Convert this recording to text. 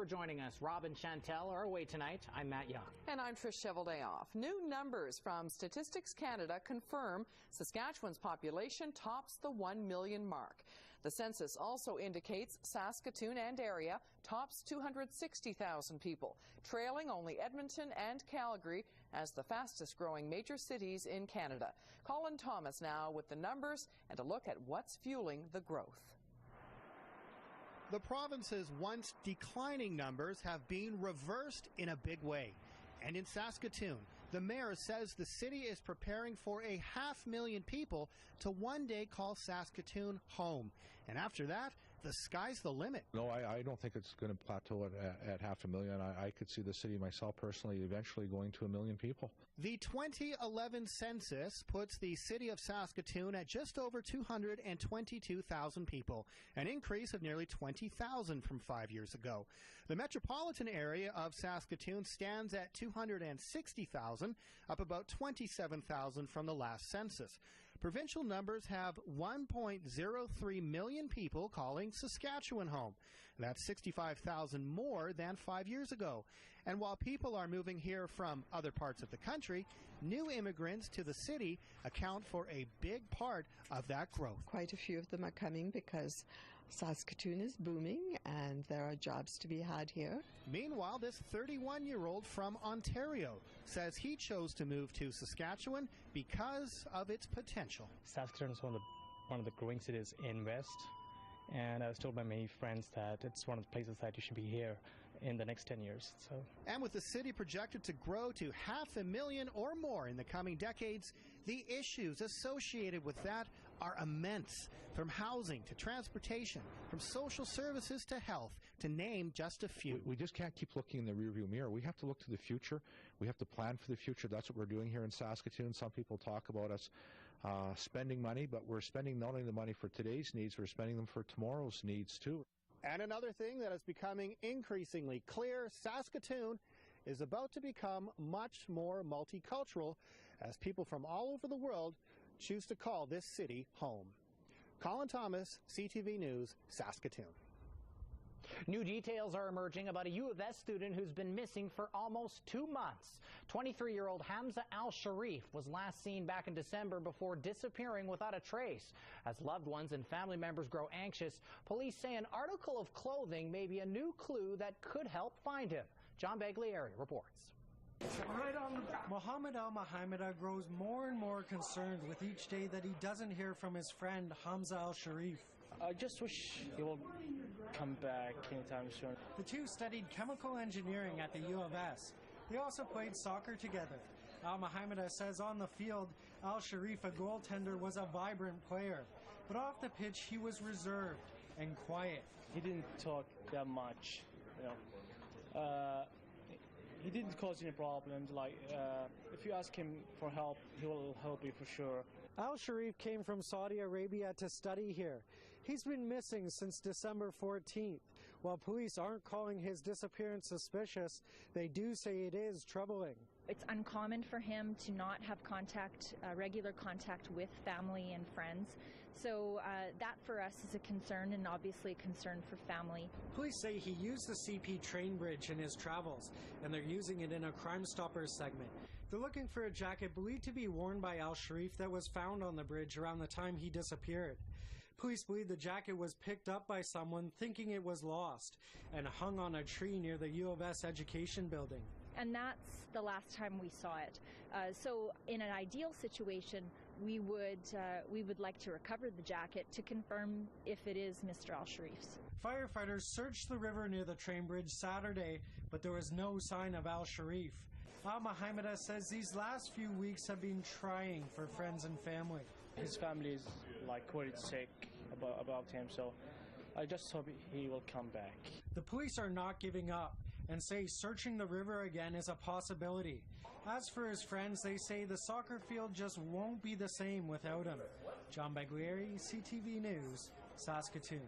joining us. Rob and Chantel are away tonight. I'm Matt Young. And I'm Trish Cheveldayoff. New numbers from Statistics Canada confirm Saskatchewan's population tops the 1 million mark. The census also indicates Saskatoon and area tops 260,000 people, trailing only Edmonton and Calgary as the fastest growing major cities in Canada. Colin Thomas now with the numbers and a look at what's fueling the growth. The province's once declining numbers have been reversed in a big way. And in Saskatoon, the mayor says the city is preparing for 500,000 people to one day call Saskatoon home. And after that, the sky's the limit. No, I don't think it's going to plateau at 500,000. I could see the city myself personally eventually going to 1 million people. The 2011 census puts the city of Saskatoon at just over 222,000 people, an increase of nearly 20,000 from 5 years ago. The metropolitan area of Saskatoon stands at 260,000, up about 27,000 from the last census. Provincial numbers have 1.03 million people calling Saskatchewan home. That's 65,000 more than 5 years ago. And while people are moving here from other parts of the country, new immigrants to the city account for a big part of that growth. Quite a few of them are coming because Saskatoon is booming and there are jobs to be had here. Meanwhile, this 31-year-old from Ontario says he chose to move to Saskatchewan because of its potential. Saskatoon is one of the growing cities in West, and I was told by many friends that it's one of the places that you should be here in the next 10 years. And with the city projected to grow to 500,000 or more in the coming decades, the issues associated with that are immense, from housing to transportation, from social services to health, to name just a few. We just can't keep looking in the rearview mirror. We have to look to the future. We have to plan for the future. That's what we're doing here in Saskatoon. Some people talk about us spending money, but we're spending not only the money for today's needs, we're spending them for tomorrow's needs too. And another thing that is becoming increasingly clear, Saskatoon is about to become much more multicultural as people from all over the world choose to call this city home. Colin Thomas, CTV News, Saskatoon. New details are emerging about a U of S student who's been missing for almost 2 months. 23-year-old Hamza Al-Sharif was last seen back in December before disappearing without a trace. As loved ones and family members grow anxious, police say an article of clothing may be a new clue that could help find him. John Baglieri reports. Mohammed Al-Mahamida grows more and more concerned with each day that he doesn't hear from his friend Hamza Al-Sharif. I just wish he will come back anytime soon. The two studied chemical engineering at the U of S. They also played soccer together. Al-Mahamida says on the field, Al-Sharif, a goaltender, was a vibrant player. But off the pitch, he was reserved and quiet. He didn't talk that much, you know. He didn't cause any problems. If you ask him for help, he will help you for sure. Al-Sharif came from Saudi Arabia to study here. He's been missing since December 14th. While police aren't calling his disappearance suspicious, they do say it is troubling. It's uncommon for him to not have regular contact with family and friends. So that for us is a concern, and obviously a concern for family. Police say he used the CP train bridge in his travels, and they're using it in a Crime Stoppers segment. They're looking for a jacket believed to be worn by Al-Sharif that was found on the bridge around the time he disappeared. Police believe the jacket was picked up by someone thinking it was lost and hung on a tree near the U of S education building. And that's the last time we saw it. So in an ideal situation, we would like to recover the jacket to confirm if it is Mr. Al-Sharif's. Firefighters searched the river near the train bridge Saturday, but there was no sign of Al-Sharif. Al-Mahamida says these last few weeks have been trying for friends and family. His family is worried sick about him, so I just hope he will come back. The police are not giving up and say searching the river again is a possibility. As for his friends, they say the soccer field just won't be the same without him. John Baglieri, CTV News, Saskatoon.